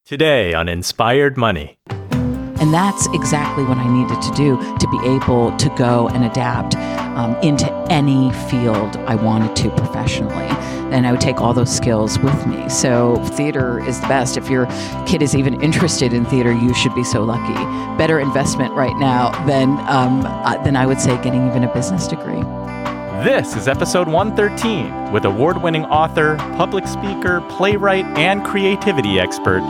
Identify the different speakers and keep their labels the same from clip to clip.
Speaker 1: Today on Inspired Money.
Speaker 2: And that's exactly what I needed to do to be able to go and adapt into any field I wanted to professionally. And I would take all those skills with me. So theater is the best. If your kid is even interested in theater, you should be so lucky. Better investment right now than I would say getting even a business degree.
Speaker 1: This is episode 113 with award-winning author, public speaker, playwright, and creativity expert,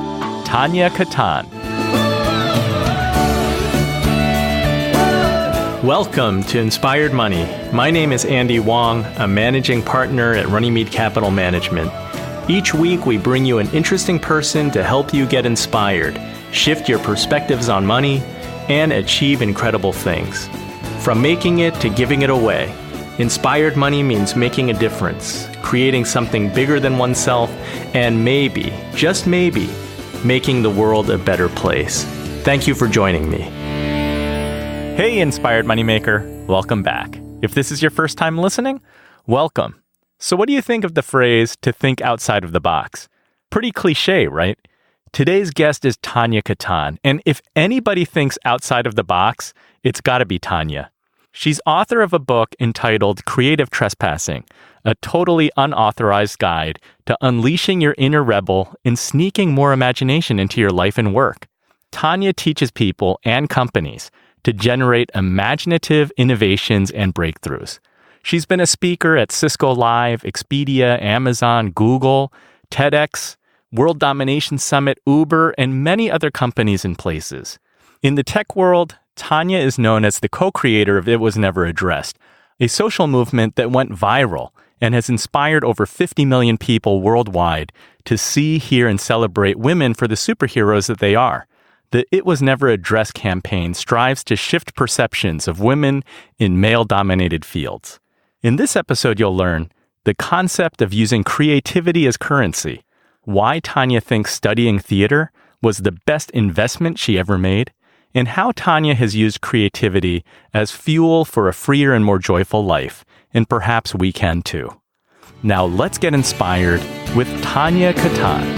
Speaker 1: Tania Katan. Welcome to Inspired Money. My name is Andy Wong, a managing partner at Runnymede Capital Management. Each week, we bring you an interesting person to help you get inspired, shift your perspectives on money, and achieve incredible things. From making it to giving it away, Inspired Money means making a difference, creating something bigger than oneself, and maybe, just maybe, making the world a better place. Thank you for joining me. Hey, Inspired Moneymaker, welcome back. If this is your first time listening, welcome. So what do you think of the phrase, to think outside of the box? Pretty cliche, right? Today's guest is Tania Katan, and if anybody thinks outside of the box, it's gotta be Tania. She's author of a book entitled Creative Trespassing, a totally unauthorized guide to unleashing your inner rebel and sneaking more imagination into your life and work. Tania teaches people and companies to generate imaginative innovations and breakthroughs. She's been a speaker at Cisco Live, Expedia, Amazon, Google, TEDx, World Domination Summit, Uber, and many other companies and places. In the tech world, Tania is known as the co-creator of It Was Never Addressed, a social movement that went viral and has inspired over 50 million people worldwide to see, hear, and celebrate women for the superheroes that they are. The It Was Never Addressed campaign strives to shift perceptions of women in male-dominated fields. In this episode, you'll learn the concept of using creativity as currency, why Tania thinks studying theater was the best investment she ever made, and how Tania has used creativity as fuel for a freer and more joyful life, and perhaps we can too. Now let's get inspired with Tania Katan.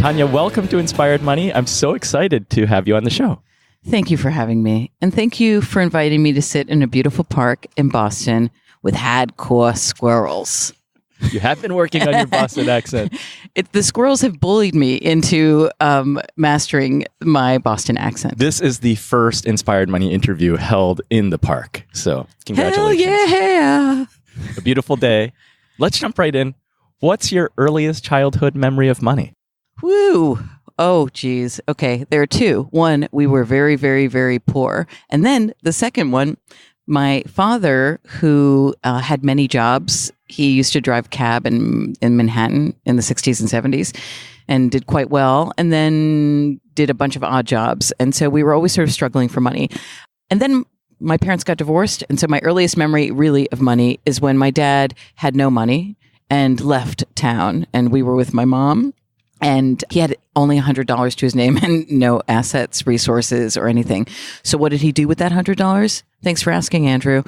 Speaker 1: Tania, welcome to Inspired Money. I'm so excited to have you on the show.
Speaker 2: Thank you for having me. And thank you for inviting me to sit in a beautiful park in Boston with hardcore squirrels.
Speaker 1: You have been working on your Boston accent.
Speaker 2: The squirrels have bullied me into mastering my Boston accent.
Speaker 1: This is the first Inspired Money interview held in the park. So congratulations.
Speaker 2: Hell yeah.
Speaker 1: A beautiful day. Let's jump right in. What's your earliest childhood memory of money?
Speaker 2: Woo. Oh, geez. Okay, there are two. One, we were very, very, very poor. And then the second one, my father, who had many jobs, he used to drive cab in Manhattan in the 60s and 70s and did quite well, and then did a bunch of odd jobs. And so we were always sort of struggling for money. And then my parents got divorced. And so my earliest memory really of money is when my dad had no money and left town. And we were with my mom. And he had only $100 to his name and no assets, resources, or anything. So what did he do with that $100? Thanks for asking, Andrew.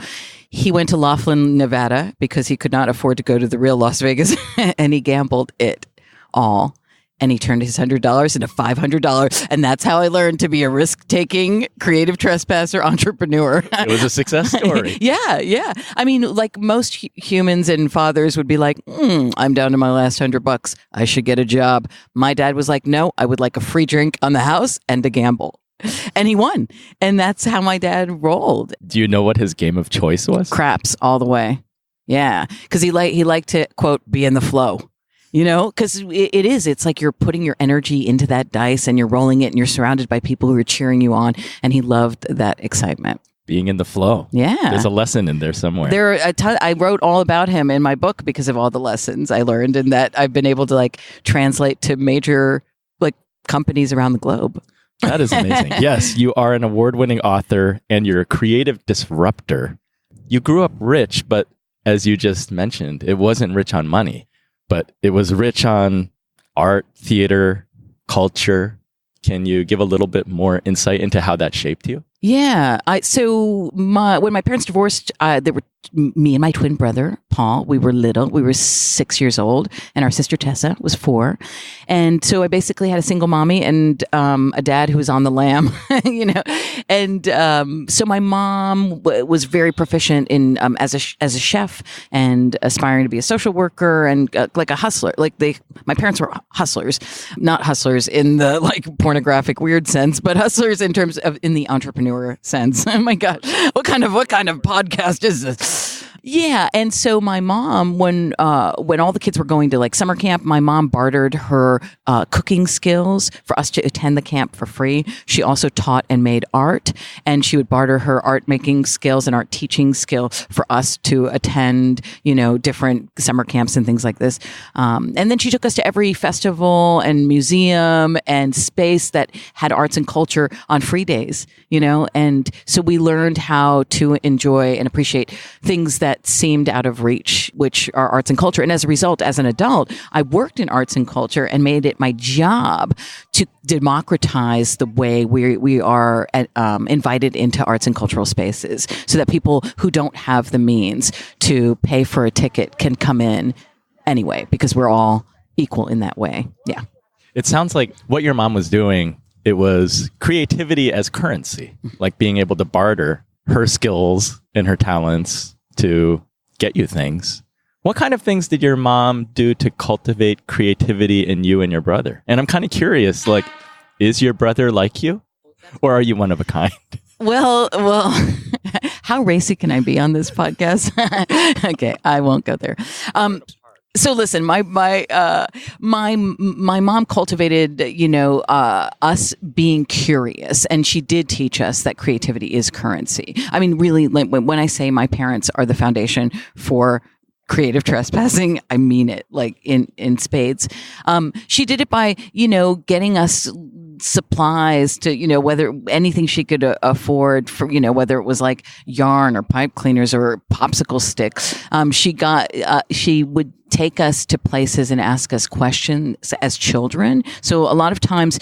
Speaker 2: He went to Laughlin, Nevada, because he could not afford to go to the real Las Vegas, and he gambled it all. And he turned his $100 into $500. And that's how I learned to be a risk-taking, creative trespasser entrepreneur.
Speaker 1: It was a success story.
Speaker 2: Yeah. I mean, like most humans and fathers would be like, I'm down to my last $100. I should get a job. My dad was like, no, I would like a free drink on the house and a gamble. And he won. And that's how my dad rolled.
Speaker 1: Do you know what his game of choice was?
Speaker 2: Craps all the way. Yeah. Because he liked to, quote, be in the flow. You know, because it's like you're putting your energy into that dice and you're rolling it and you're surrounded by people who are cheering you on. And he loved that excitement.
Speaker 1: Being in the flow.
Speaker 2: Yeah.
Speaker 1: There's a lesson in there somewhere.
Speaker 2: There are a ton. I wrote all about him in my book because of all the lessons I learned and that I've been able to translate to major companies around the globe.
Speaker 1: That is amazing. Yes, you are an award-winning author and you're a creative disruptor. You grew up rich, but as you just mentioned, it wasn't rich on money. But it was rich on art, theater, culture. Can you give a little bit more insight into how that shaped you?
Speaker 2: Yeah. When my parents divorced, there were me and my twin brother, Paul. We were little. We were 6 years old, and our sister Tessa was 4. And so I basically had a single mommy and a dad who was on the lam, And so my mom was very proficient in as a chef and aspiring to be a social worker and like a hustler. My parents were hustlers, not hustlers in the like pornographic weird sense, but hustlers in terms of in the entrepreneur sense. Oh my God, what kind of podcast is this? Yeah, and so my mom, when all the kids were going to like summer camp, my mom bartered her cooking skills for us to attend the camp for free. She also taught and made art, and she would barter her art making skills and art teaching skill for us to attend, different summer camps and things like this. And then she took us to every festival and museum and space that had arts and culture on free days, and so we learned how to enjoy and appreciate things that seemed out of reach, which are arts and culture. And as a result, as an adult, I worked in arts and culture and made it my job to democratize the way we are invited into arts and cultural spaces so that people who don't have the means to pay for a ticket can come in anyway, because we're all equal in that way. Yeah.
Speaker 1: It sounds like what your mom was doing, it was creativity as currency, like being able to barter her skills and her talents to get you things. What kind of things did your mom do to cultivate creativity in you and your brother? And I'm kind of curious, like, is your brother like you, or are you one of a kind?
Speaker 2: Well, how racy can I be on this podcast? Okay, I won't go there. So listen, my mom cultivated, us being curious, and she did teach us that creativity is currency. I mean, really, like, when I say my parents are the foundation for creative trespassing, I mean it, like in spades. She did it by, getting us supplies to, whether anything she could afford for, whether it was like yarn or pipe cleaners or popsicle sticks. She would take us to places and ask us questions as children. So a lot of times,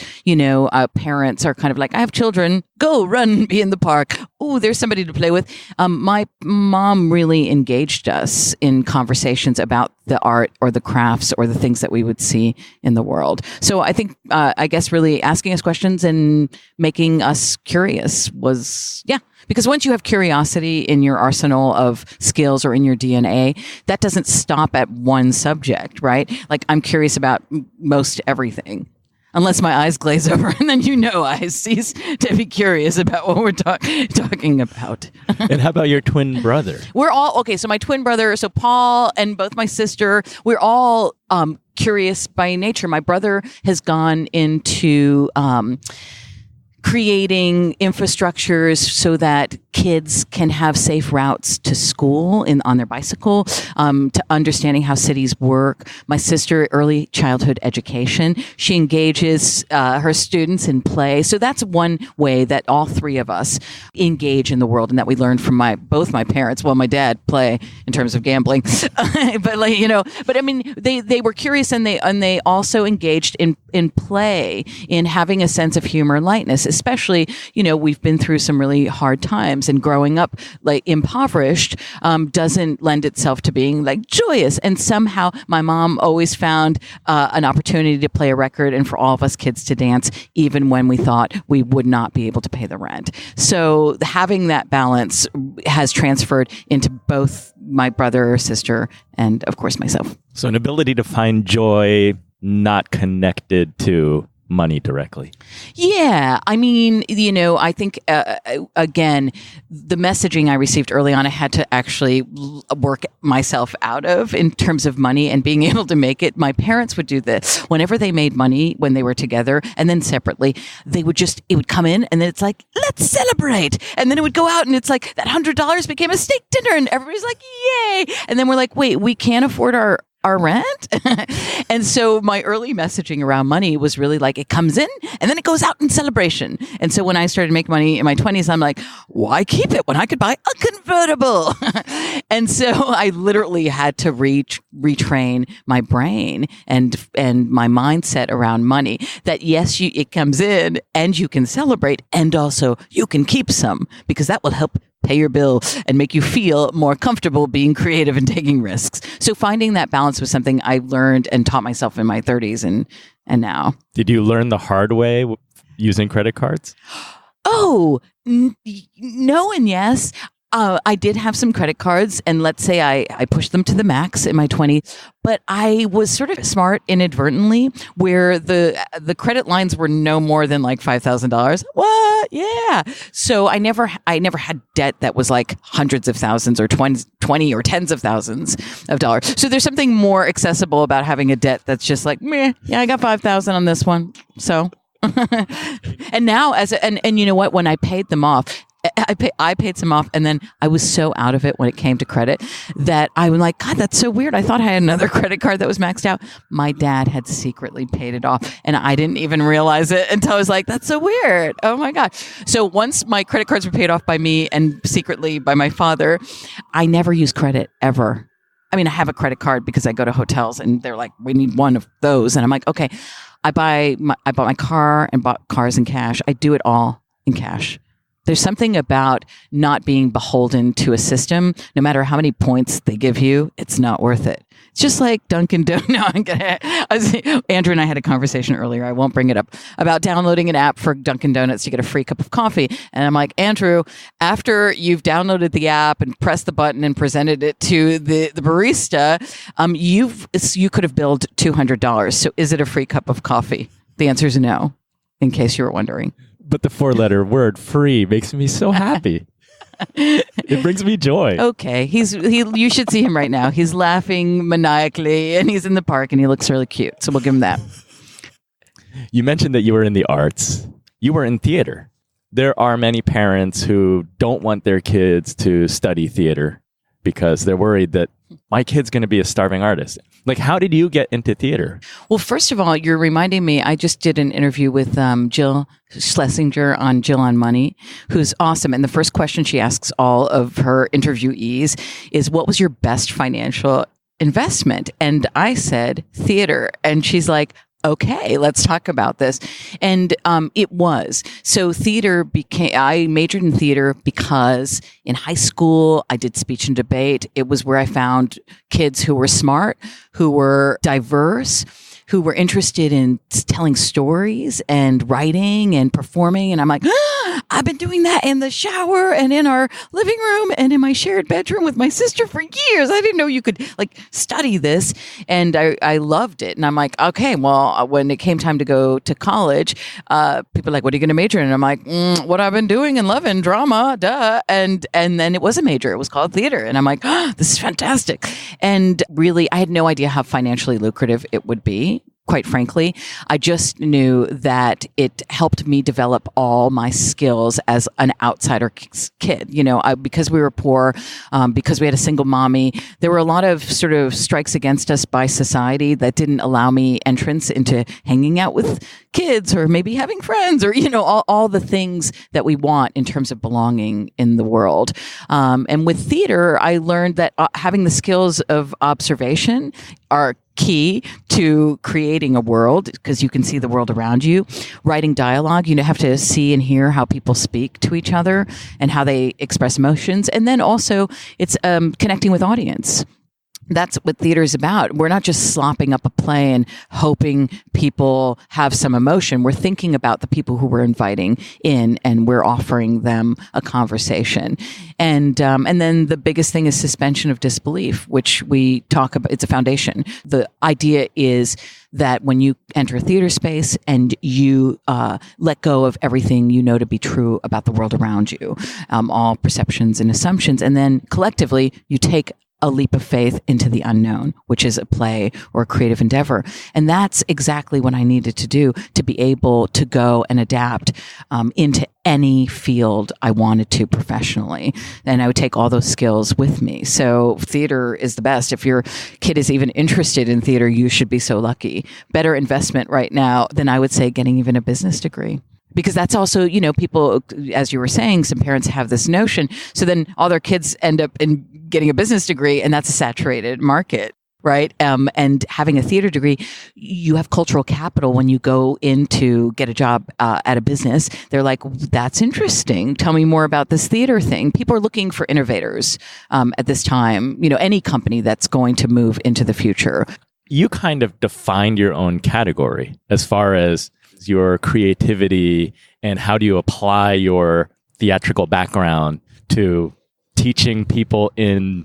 Speaker 2: parents are kind of like, I have children, go run, be in the park. Oh, there's somebody to play with. My mom really engaged us in conversations about the art or the crafts or the things that we would see in the world. So I think, I guess really asking us questions and making us curious was, because once you have curiosity in your arsenal of skills or in your DNA, that doesn't stop at one subject, right? Like, I'm curious about most everything, unless my eyes glaze over, and then I cease to be curious about what we're talking about.
Speaker 1: And how about your twin brother?
Speaker 2: We're all, okay, so my twin brother, so Paul and both my sister, we're all curious by nature. My brother has gone into creating infrastructures so that kids can have safe routes to school on their bicycle, to understanding how cities work. My sister, early childhood education. She engages her students in play. So that's one way that all three of us engage in the world, and that we learned from both my parents. Well, my dad play in terms of gambling, but I mean, they were curious, and they also engaged in play, in having a sense of humor and lightness. Especially, we've been through some really hard times, and growing up like impoverished doesn't lend itself to being like joyous. And somehow my mom always found an opportunity to play a record and for all of us kids to dance, even when we thought we would not be able to pay the rent. So having that balance has transferred into both my brother, sister, and of course myself.
Speaker 1: So an ability to find joy not connected to money directly.
Speaker 2: Yeah. I mean, I think, again, the messaging I received early on, I had to actually work myself out of in terms of money and being able to make it. My parents would do this whenever they made money when they were together, and then separately, it would come in, and then it's like, let's celebrate. And then it would go out, and it's like that $100 became a steak dinner, and everybody's like, yay. And then we're like, wait, we can't afford our our rent? And so my early messaging around money was really like, it comes in and then it goes out in celebration. And so when I started making money in my 20s, I'm like, why keep it when I could buy a convertible? And so I literally had to retrain my brain and my mindset around money that yes, it comes in and you can celebrate and also you can keep some because that will help pay your bill and make you feel more comfortable being creative and taking risks. So finding that balance was something I learned and taught myself in my 30s and now.
Speaker 1: Did you learn the hard way using credit cards?
Speaker 2: Oh, no and yes. I did have some credit cards, and let's say I pushed them to the max in my 20s, but I was sort of smart inadvertently where the credit lines were no more than like $5,000. What? Yeah. So I never had debt that was like hundreds of thousands or 20 or tens of thousands of dollars. So there's something more accessible about having a debt that's just like, meh, yeah, I got 5,000 on this one. So, and now and you know what, when I paid them off, I paid some off, and then I was so out of it when it came to credit that I was like, God, that's so weird. I thought I had another credit card that was maxed out. My dad had secretly paid it off, and I didn't even realize it until I was like, that's so weird. Oh my God. So once my credit cards were paid off by me and secretly by my father, I never used credit ever. I mean, I have a credit card because I go to hotels and they're like, we need one of those. And I'm like, okay, I bought my car and bought cars in cash. I do it all in cash. There's something about not being beholden to a system. No matter how many points they give you, it's not worth it. It's just like Dunkin' Donuts. No, Andrew and I had a conversation earlier. I won't bring it up about downloading an app for Dunkin' Donuts to get a free cup of coffee. And I'm like, Andrew, after you've downloaded the app and pressed the button and presented it to the barista, you could have billed $200. So is it a free cup of coffee? The answer is no, in case you were wondering.
Speaker 1: But the 4-letter word free makes me so happy. It brings me joy.
Speaker 2: Okay. You should see him right now. He's laughing maniacally and he's in the park and he looks really cute. So we'll give him that.
Speaker 1: You mentioned that you were in the arts. You were in theater. There are many parents who don't want their kids to study theater because they're worried that my kid's going to be a starving artist. Like, how did you get into theater?
Speaker 2: Well, first of all, you're reminding me, I just did an interview with Jill Schlesinger on Jill on Money, who's awesome. And the first question she asks all of her interviewees is, what was your best financial investment? And I said, theater. And she's like, okay, let's talk about this. And it was. So I majored in theater because in high school, I did speech and debate. It was where I found kids who were smart, who were diverse, who were interested in telling stories and writing and performing. And I'm like, I've been doing that in the shower and in our living room and in my shared bedroom with my sister for years. I didn't know you could like study this. And I loved it. And I'm like, okay, well, when it came time to go to college, people are like, what are you going to major in? And I'm like, what I've been doing and loving, drama, duh. And then it was a major. It was called theater. And I'm like, this is fantastic. And really, I had no idea how financially lucrative it would be. Quite frankly, I just knew that it helped me develop all my skills as an outsider kid. You know, because we were poor, because we had a single mommy, there were a lot of sort of strikes against us by society that didn't allow me entrance into hanging out with kids or maybe having friends or, you know, all the things that we want in terms of belonging in the world. And with theater, I learned that having the skills of observation are key to creating a world because you can see the world around you. Writing dialogue, you have to see and hear how people speak to each other and how they express emotions. And then also it's connecting with audience. That's what theater is about. We're not just slopping up a play and hoping people have some emotion. We're thinking about the people who we're inviting in and we're offering them a conversation. And then the biggest thing is suspension of disbelief, which we talk about. It's a foundation. The idea is that when you enter a theater space and you let go of everything you know to be true about the world around you, all perceptions and assumptions, and then collectively you take a leap of faith into the unknown, which is a play or a creative endeavor. And that's exactly what I needed to do to be able to go and adapt into any field I wanted to professionally. And I would take all those skills with me. So theater is the best. If your kid is even interested in theater, you should be so lucky. Better investment right now than I would say getting even a business degree. Because that's also, people, as you were saying, some parents have this notion. So then all their kids end up in getting a business degree, and that's a saturated market, right? And having a theater degree, you have cultural capital when you go in to get a job at a business. They're like, that's interesting. Tell me more about this theater thing. People are looking for innovators at this time, any company that's going to move into the future.
Speaker 1: You kind of defined your own category as far as your creativity and how do you apply your theatrical background to teaching people in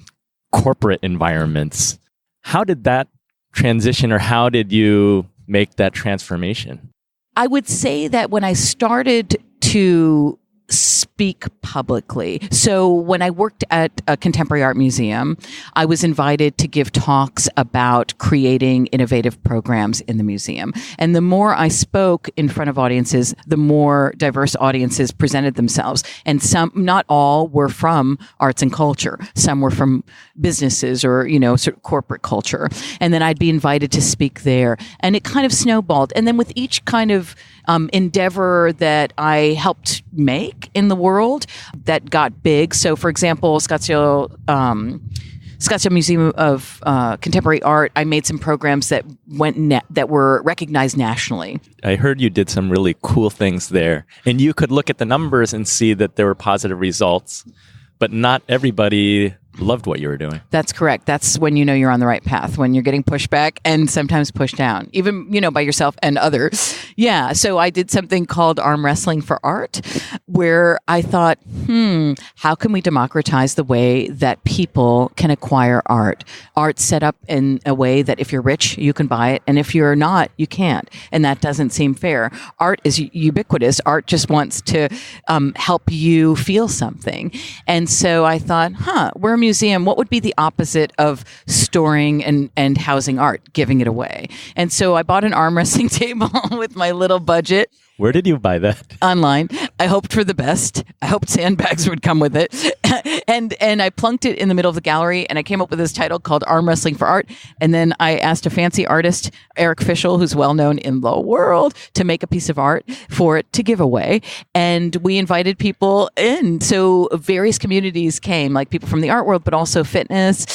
Speaker 1: corporate environments. How did that transition, or how did you make that transformation?
Speaker 2: I would say that when I started to speak publicly. So when I worked at a contemporary art museum, I was invited to give talks about creating innovative programs in the museum. And the more I spoke in front of audiences, the more diverse audiences presented themselves. And some, not all, were from arts and culture. Some were from businesses or, sort of corporate culture. And then I'd be invited to speak there. And it kind of snowballed. And then with each kind of endeavor that I helped make in the world that got big. So, for example, Scottsdale Museum of Contemporary Art, I made some programs that that were recognized nationally.
Speaker 1: I heard you did some really cool things there, and you could look at the numbers and see that there were positive results, but not everybody loved what you were doing.
Speaker 2: That's correct. That's when you're on the right path, when you're getting pushed back and sometimes pushed down, even, by yourself and others. Yeah. So I did something called Arm Wrestling for Art, where I thought, how can we democratize the way that people can acquire art? Art's set up in a way that if you're rich, you can buy it. And if you're not, you can't. And that doesn't seem fair. Art is ubiquitous. Art just wants to help you feel something. And so I thought, we're a museum. What would be the opposite of storing and housing art? Giving it away. And so I bought an arm wrestling table with my little budget.
Speaker 1: Where did you buy that?
Speaker 2: Online. I hoped for the best. I hoped sandbags would come with it. And I plunked it in the middle of the gallery, and I came up with this title called Arm Wrestling for Art. And then I asked a fancy artist, Eric Fischel, who's well known in the world, to make a piece of art for it to give away. And we invited people in. So various communities came, like people from the art world, but also fitness.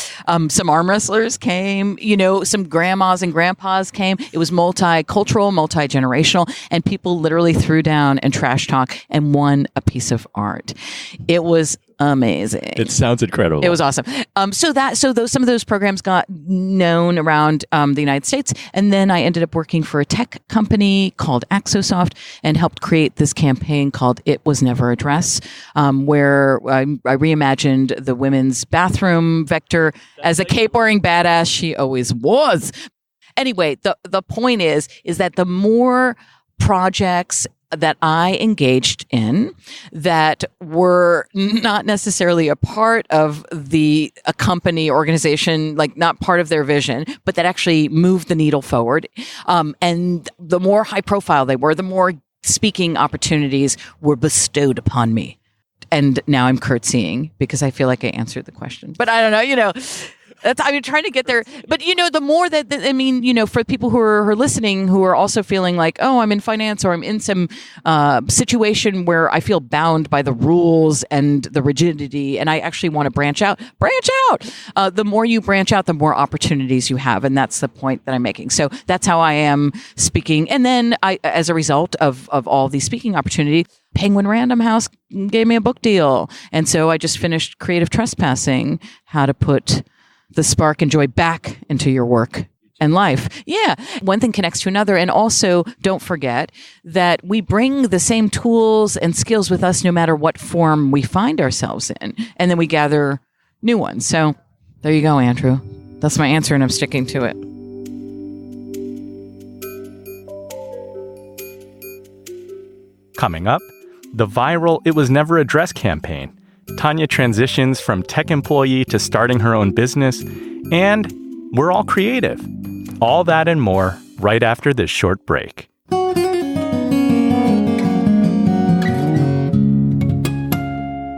Speaker 2: Some arm wrestlers came, some grandmas and grandpas came. It was multicultural, multi-generational, and people literally threw down and trash talk and won a piece of art. It was amazing.
Speaker 1: It sounds incredible.
Speaker 2: It was awesome. Some of those programs got known around the United States, and then I ended up working for a tech company called Axosoft and helped create this campaign called It Was Never a Dress, where I reimagined the women's bathroom vector as a cape-wearing badass she always was. Anyway, the point is that the more projects that I engaged in that were not necessarily a part of a company organization, like not part of their vision, but that actually moved the needle forward. And the more high profile they were, the more speaking opportunities were bestowed upon me. And now I'm curtsying because I feel like I answered the question, but I don't know, I'm trying to get there. But, the more for people who are listening, who are also feeling like, oh, I'm in finance or I'm in some situation where I feel bound by the rules and the rigidity, and I actually want to branch out. The more you branch out, the more opportunities you have. And that's the point that I'm making. So that's how I am speaking. And then as a result of all these speaking opportunities, Penguin Random House gave me a book deal. And so I just finished Creative Trespassing, how to put the spark and joy back into your work and life. Yeah. One thing connects to another. And also don't forget that we bring the same tools and skills with us no matter what form we find ourselves in. And then we gather new ones. So there you go, Andrew. That's my answer, and I'm sticking to it.
Speaker 1: Coming up, the viral It Was Never a Dress campaign. Tania transitions from tech employee to starting her own business, and we're all creative. All that and more right after this short break.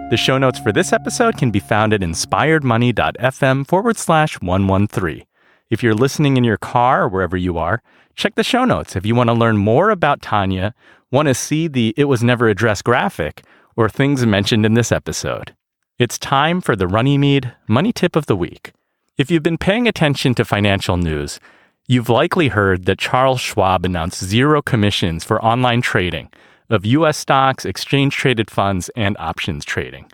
Speaker 1: The show notes for this episode can be found at inspiredmoney.fm/113. If you're listening in your car or wherever you are, check the show notes if you want to learn more about Tania, want to see the It Was Never Addressed graphic, or things mentioned in this episode. It's time for the Runnymede Money Tip of the Week. If you've been paying attention to financial news, you've likely heard that Charles Schwab announced 0 commissions for online trading of U.S. stocks, exchange-traded funds, and options trading.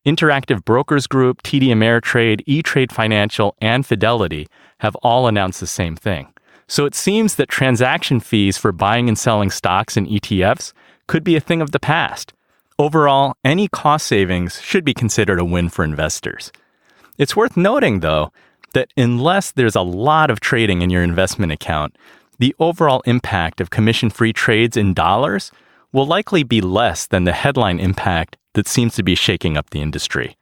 Speaker 1: Interactive Brokers Group, TD Ameritrade, E-Trade Financial, and Fidelity have all announced the same thing. So it seems that transaction fees for buying and selling stocks and ETFs could be a thing of the past. Overall, any cost savings should be considered a win for investors. It's worth noting, though, that unless there's a lot of trading in your investment account, the overall impact of commission-free trades in dollars will likely be less than the headline impact that seems to be shaking up the industry.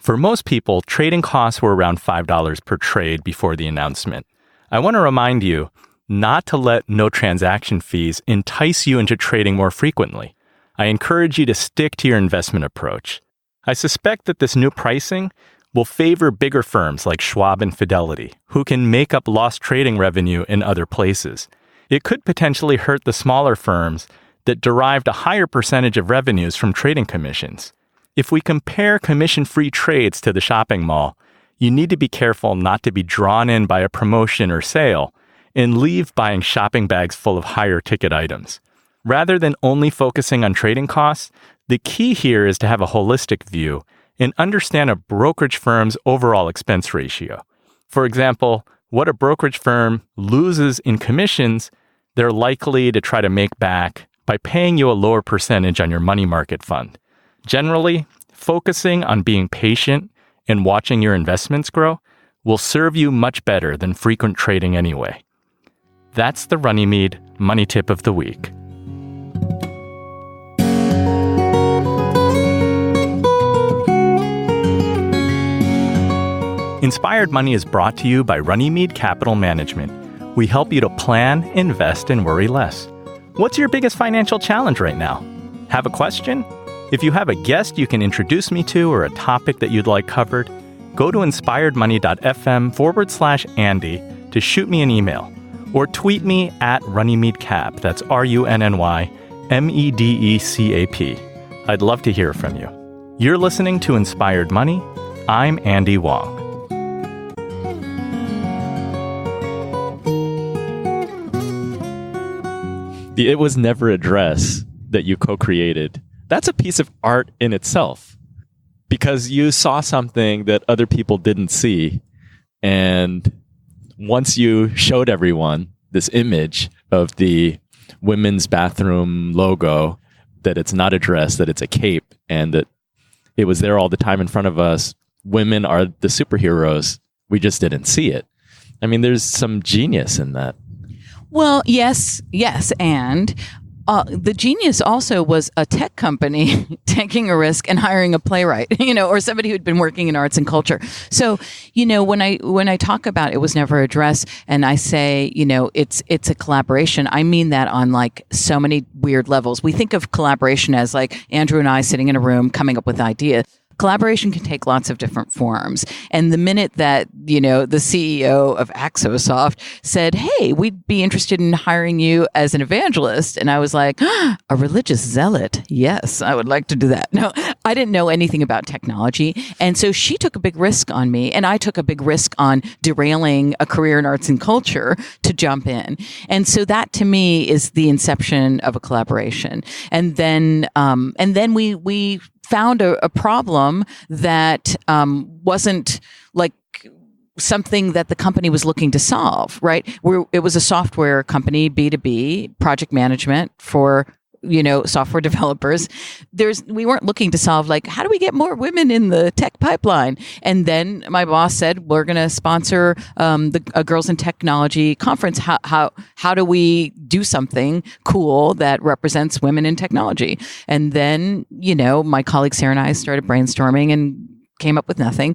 Speaker 1: For most people, trading costs were around $5 per trade before the announcement. I want to remind you not to let no transaction fees entice you into trading more frequently. I encourage you to stick to your investment approach. I suspect that this new pricing will favor bigger firms like Schwab and Fidelity, who can make up lost trading revenue in other places. It could potentially hurt the smaller firms that derived a higher percentage of revenues from trading commissions. If we compare commission-free trades to the shopping mall, you need to be careful not to be drawn in by a promotion or sale and leave buying shopping bags full of higher ticket items. Rather than only focusing on trading costs, the key here is to have a holistic view and understand a brokerage firm's overall expense ratio. For example, what a brokerage firm loses in commissions, they're likely to try to make back by paying you a lower percentage on your money market fund. Generally, focusing on being patient and watching your investments grow will serve you much better than frequent trading anyway. That's the Runnymede Money Tip of the Week. Inspired Money is brought to you by Runnymede Capital Management. We help you to plan, invest, and worry less. What's your biggest financial challenge right now? Have a question? If you have a guest you can introduce me to or a topic that you'd like covered, go to inspiredmoney.fm/Andy to shoot me an email or tweet me at RunnymedeCap. That's RUNNYMEDECAP. I'd love to hear from you. You're listening to Inspired Money. I'm Andy Wong. The It Was Never Addressed that you co-created, that's a piece of art in itself because you saw something that other people didn't see. And once you showed everyone this image of the women's bathroom logo, that it's not a dress, that it's a cape, and that it was there all the time in front of us, women are the superheroes. We just didn't see it. I mean, there's some genius in that.
Speaker 2: Well, yes, and the genius also was a tech company taking a risk and hiring a playwright, or somebody who'd been working in arts and culture. So, when I talk about It Was Never Addressed and I say, it's a collaboration, I mean that on like so many weird levels. We think of collaboration as like Andrew and I sitting in a room coming up with ideas. Collaboration can take lots of different forms. And the minute that, the CEO of Axosoft said, hey, we'd be interested in hiring you as an evangelist. And I was like, a religious zealot. Yes, I would like to do that. No, I didn't know anything about technology. And so she took a big risk on me. And I took a big risk on derailing a career in arts and culture to jump in. And so that to me is the inception of a collaboration. And then we found a problem that wasn't like something that the company was looking to solve, right? It was a software company, B2B, project management for software developers. We weren't looking to solve like, how do we get more women in the tech pipeline? And then my boss said, we're going to sponsor a Girls in Technology conference. How do we do something cool that represents women in technology? And then, my colleague Sarah and I started brainstorming and came up with nothing.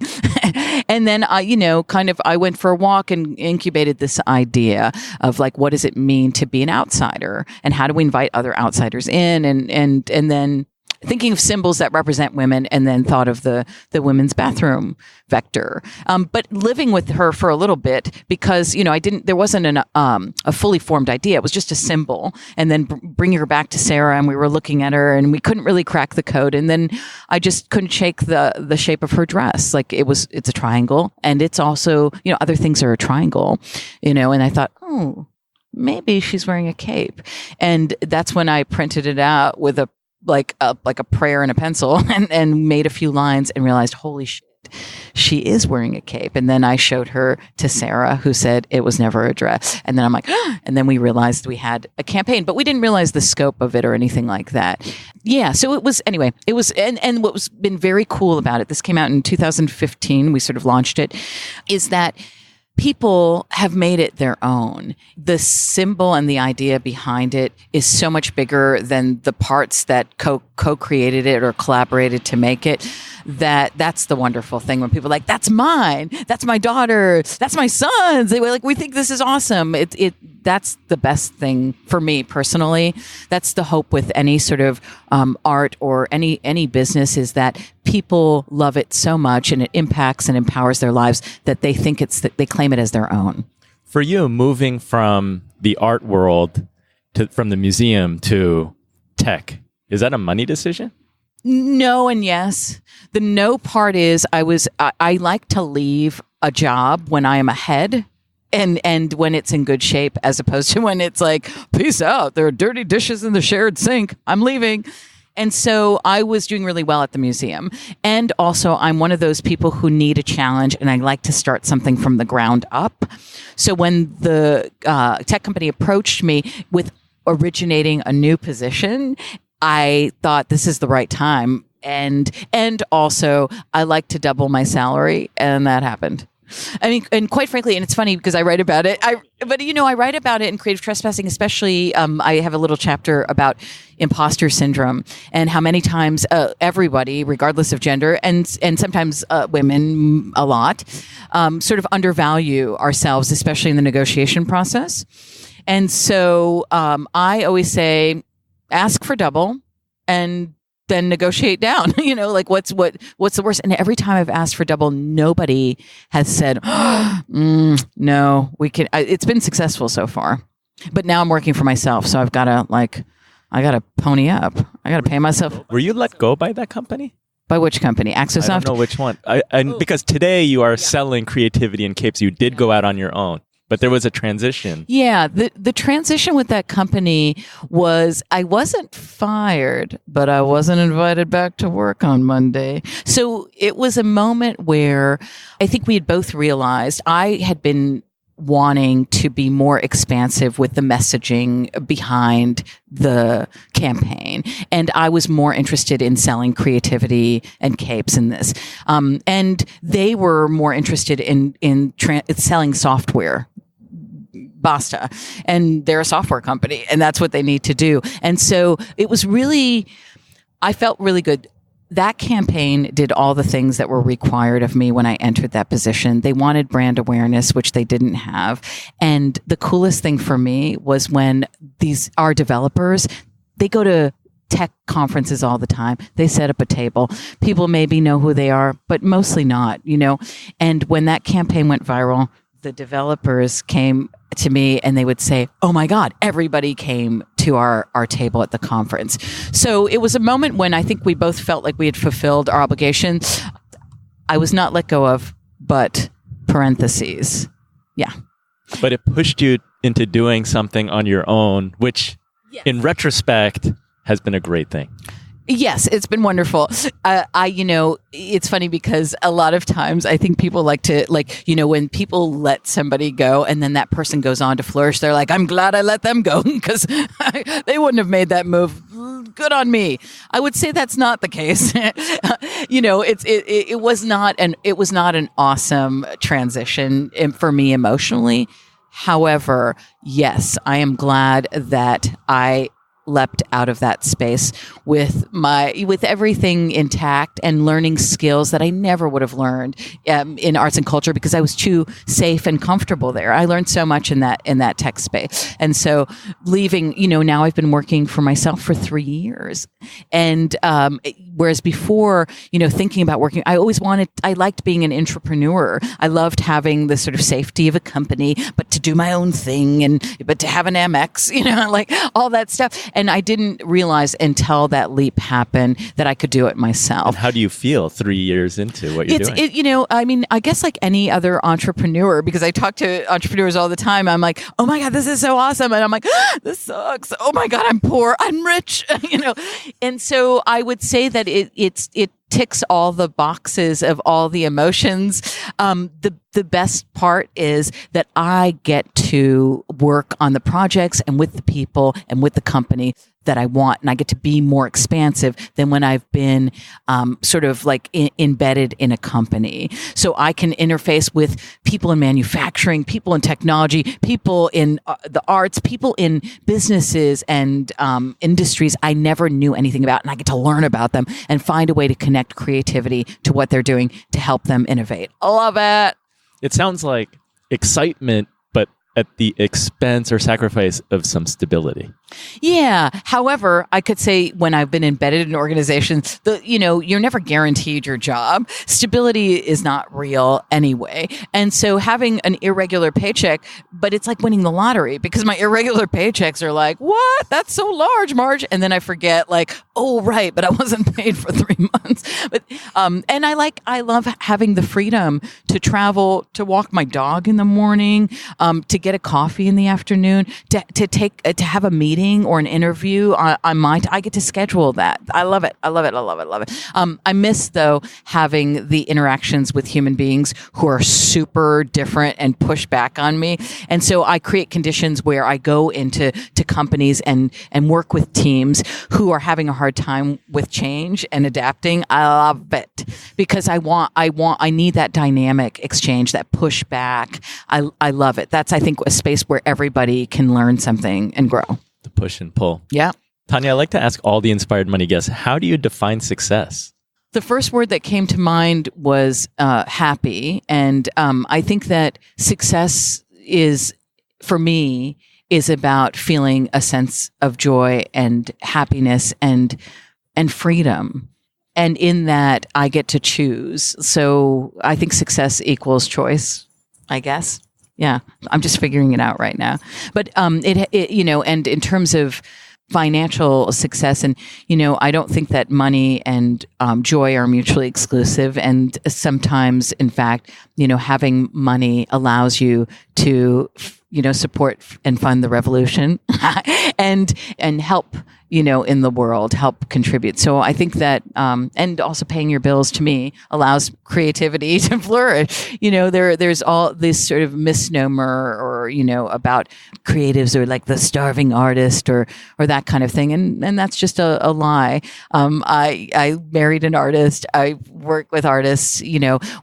Speaker 2: And then, I went for a walk and incubated this idea of like, what does it mean to be an outsider? And how do we invite other outsiders in? And then thinking of symbols that represent women, and then thought of the women's bathroom vector. But living with her for a little bit, because, there wasn't a fully formed idea. It was just a symbol. And then bringing her back to Sarah, and we were looking at her and we couldn't really crack the code. And then I just couldn't shake the shape of her dress. Like it's a triangle, and it's also, other things are a triangle, and I thought, oh, maybe she's wearing a cape. And that's when I printed it out with a prayer and a pencil and made a few lines and realized, holy shit, she is wearing a cape. And then I showed her to Sarah, who said it was never a dress. And then I'm like, and then we realized we had a campaign, but we didn't realize the scope of it or anything like that. Yeah. So it was, and what was been very cool about it, this came out in 2015, we sort of launched it, is that people have made it their own. The symbol and the idea behind it is so much bigger than the parts that co-created it or collaborated to make it. That's the wonderful thing when people are like, that's mine, that's my daughter, that's my son's. They were like, we think this is awesome. That's the best thing for me personally. That's the hope with any sort of art or any business, is that people love it so much and it impacts and empowers their lives that they think they claim it as their own.
Speaker 1: For you, moving from the art world from the museum to tech, is that a money decision?
Speaker 2: No and yes. The no part is I like to leave a job when I am ahead and when it's in good shape, as opposed to when it's like, peace out, there are dirty dishes in the shared sink, I'm leaving. And so I was doing really well at the museum. And also I'm one of those people who need a challenge, and I like to start something from the ground up. So when the tech company approached me with originating a new position, I thought this is the right time. And also I like to double my salary, and that happened. I mean, and quite frankly, and it's funny because I write about it. I write about it in Creative Trespassing, especially. I have a little chapter about imposter syndrome and how many times everybody, regardless of gender, and sometimes women a lot, sort of undervalue ourselves, especially in the negotiation process. And so I always say, ask for double, and then negotiate down. What's the worst? And every time I've asked for double, nobody has said, no, we can. It's been successful so far, but now I'm working for myself, so I gotta pony up. I gotta pay myself.
Speaker 1: Were you let go by that company?
Speaker 2: By which company? Axosoft?
Speaker 1: I don't know which one. Because today you are selling creativity and capes. You did go out on your own. But there was a transition. Yeah,
Speaker 2: the transition with that company was, I wasn't fired, but I wasn't invited back to work on Monday. So it was a moment where I think we had both realized I had been wanting to be more expansive with the messaging behind the campaign. And I was more interested in selling creativity and capes in this. And they were more interested in selling software. Basta. And they're a software company, and that's what they need to do. And so it was really, I felt really good. That campaign did all the things that were required of me when I entered that position. They wanted brand awareness, which they didn't have. And the coolest thing for me was when our developers, they go to tech conferences all the time. They set up a table. People maybe know who they are, but mostly not, And when that campaign went viral, the developers came to me and they would say, oh my God, everybody came to our table at the conference. So it was a moment when I think we both felt like we had fulfilled our obligation. I was not let go of, but parentheses. Yeah.
Speaker 1: But it pushed you into doing something on your own, which in retrospect has been a great thing.
Speaker 2: Yes, it's been wonderful. It's funny because a lot of times I think people like to, when people let somebody go and then that person goes on to flourish, they're like, I'm glad I let them go because they wouldn't have made that move good on me. I would say that's not the case. It was not an awesome transition for me emotionally. However, yes, I am glad that I leapt out of that space with everything intact and learning skills that I never would have learned in arts and culture because I was too safe and comfortable there. I learned so much in that tech space. And so leaving, now I've been working for myself for 3 years. And whereas before, thinking about working, I liked being an entrepreneur. I loved having the sort of safety of a company, but to do my own thing but to have an Amex, like all that stuff. And I didn't realize until that leap happened that I could do it myself.
Speaker 1: And how do you feel 3 years into what you're doing?
Speaker 2: I guess like any other entrepreneur, because I talk to entrepreneurs all the time, I'm like, oh my God, this is so awesome. And I'm like, this sucks. Oh my God, I'm poor. I'm rich. And so I would say that it ticks all the boxes of all the emotions. The best part is that I get to work on the projects and with the people and with the company that I want. And I get to be more expansive than when I've been sort of like embedded in a company. So I can interface with people in manufacturing, people in technology, people in the arts, people in businesses and industries I never knew anything about. And I get to learn about them and find a way to connect creativity to what they're doing to help them innovate. I love it.
Speaker 1: It sounds like excitement, but at the expense or sacrifice of some stability.
Speaker 2: Yeah. However, I could say when I've been embedded in organizations, you're never guaranteed your job. Stability is not real anyway. And so having an irregular paycheck, but it's like winning the lottery because my irregular paychecks are like, what? That's so large, Marge. And then I forget like, oh, right. But I wasn't paid for 3 months. But, and I love having the freedom to travel, to walk my dog in the morning, to get a coffee in the afternoon, to have a meeting or an interview on I get to schedule that. I love it. I love it. I love it. I love it. I miss though having the interactions with human beings who are super different and push back on me. And so I create conditions where I go into companies and work with teams who are having a hard time with change and adapting. I love it because I need that dynamic exchange, that pushback. I love it. That's, I think, a space where everybody can learn something and grow.
Speaker 1: The push and pull.
Speaker 2: Yeah.
Speaker 1: Tania, I'd like to ask all the Inspired Money guests, how do you define success?
Speaker 2: The first word that came to mind was happy. And I think that success for me, is about feeling a sense of joy and happiness and freedom. And in that, I get to choose. So I think success equals choice, I guess. Yeah, I'm just figuring it out right now. But and in terms of financial success, and I don't think that money and joy are mutually exclusive. And sometimes, in fact, having money allows you to support and fund the revolution and help, in the world, help contribute. So I think that, and also paying your bills to me allows creativity to flourish. There's all this sort of misnomer or, about creatives or like the starving artist or that kind of thing. And that's just a lie. I married an artist. I work with artists.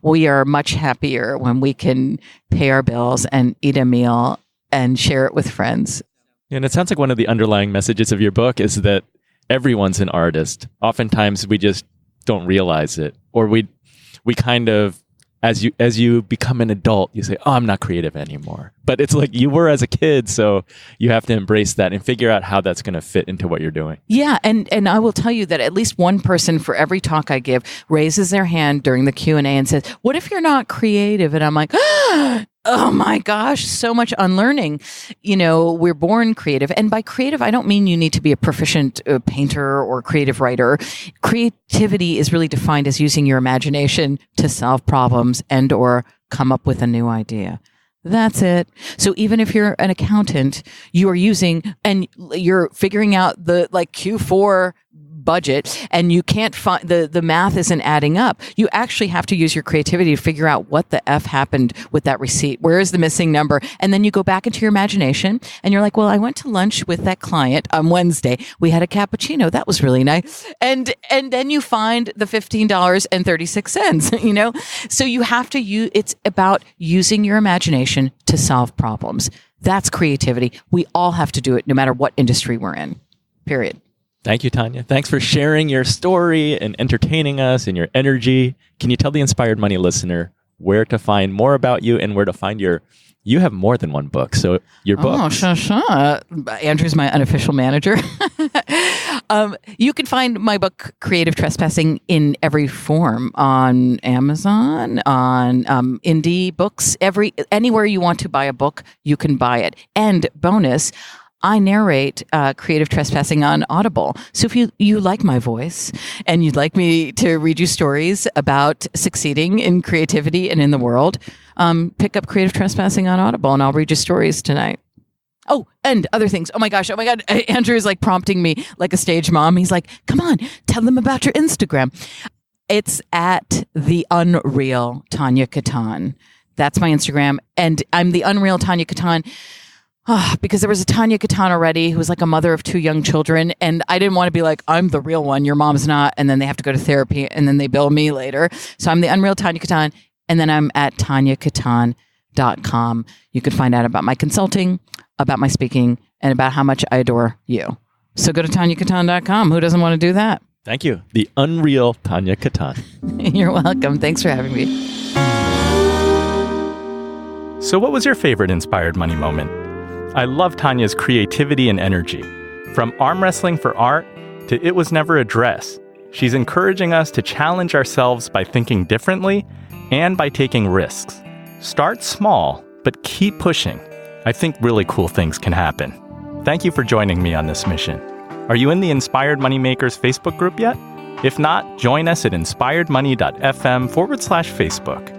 Speaker 2: We are much happier when we can pay our bills and eat a meal and share it with friends.
Speaker 1: And it sounds like one of the underlying messages of your book is that everyone's an artist. Oftentimes we just don't realize it, or we kind of, as you become an adult, you say, "Oh, I'm not creative anymore." But it's like you were as a kid, so you have to embrace that and figure out how that's going to fit into what you're doing. Yeah,
Speaker 2: and I will tell you that at least one person for every talk I give raises their hand during the Q&A and says, "What if you're not creative?" And I'm like, oh my gosh, so much unlearning. We're born creative. And by creative, I don't mean you need to be a proficient painter or creative writer. Creativity is really defined as using your imagination to solve problems and or come up with a new idea. That's it. So even if you're an accountant, you are using and you're figuring out the Q4 budget and you can't find the math isn't adding up, you actually have to use your creativity to figure out what the F happened with that receipt. Where is the missing number? And then you go back into your imagination and you're like, well, I went to lunch with that client on Wednesday. We had a cappuccino. That was really nice. And then you find the $15.36, So you have to use, it's about using your imagination to solve problems. That's creativity. We all have to do it no matter what industry we're in, period.
Speaker 1: Thank you, Tania. Thanks for sharing your story and entertaining us and your energy. Can you tell the Inspired Money listener where to find more about you and where to find you have more than one book, so your book.
Speaker 2: Oh, sure. Andrew's my unofficial manager. You can find my book, Creative Trespassing, in every form on Amazon, on indie books. Anywhere you want to buy a book, you can buy it. And bonus, I narrate Creative Trespassing on Audible. So if you like my voice and you'd like me to read you stories about succeeding in creativity and in the world, pick up Creative Trespassing on Audible and I'll read you stories tonight. Oh, and other things. Oh my God. Andrew is like prompting me like a stage mom. He's like, come on, tell them about your Instagram. It's at the Unreal Tania Katan. That's my Instagram. And I'm the Unreal Tania Katan. Because there was a Tania Katan already who was like a mother of 2 young children. And I didn't want to be like, I'm the real one. Your mom's not. And then they have to go to therapy and then they bill me later. So I'm the Unreal Tania Katan. And then I'm at taniakatan.com. You can find out about my consulting, about my speaking, and about how much I adore you. So go to taniakatan.com. Who doesn't want to do that?
Speaker 1: Thank you. The Unreal Tania Katan.
Speaker 2: You're welcome. Thanks for having me.
Speaker 1: So what was your favorite Inspired Money moment? I love Tania's creativity and energy. From arm wrestling for art to it was never a dress, she's encouraging us to challenge ourselves by thinking differently and by taking risks. Start small, but keep pushing. I think really cool things can happen. Thank you for joining me on this mission. Are you in the Inspired Moneymakers Facebook group yet? If not, join us at inspiredmoney.fm/Facebook.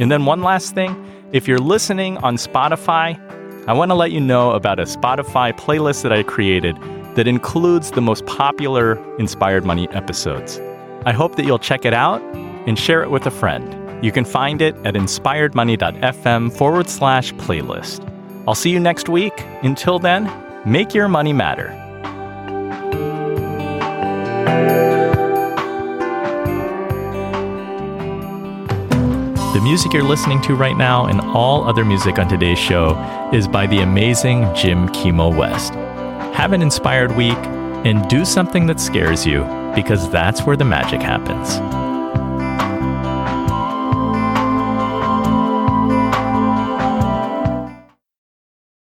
Speaker 1: And then one last thing, if you're listening on Spotify, I want to let you know about a Spotify playlist that I created that includes the most popular Inspired Money episodes. I hope that you'll check it out and share it with a friend. You can find it at inspiredmoney.fm/playlist. I'll see you next week. Until then, make your money matter. The music you're listening to right now and all other music on today's show is by the amazing Jim Kimo West. Have an inspired week and do something that scares you, because that's where the magic happens.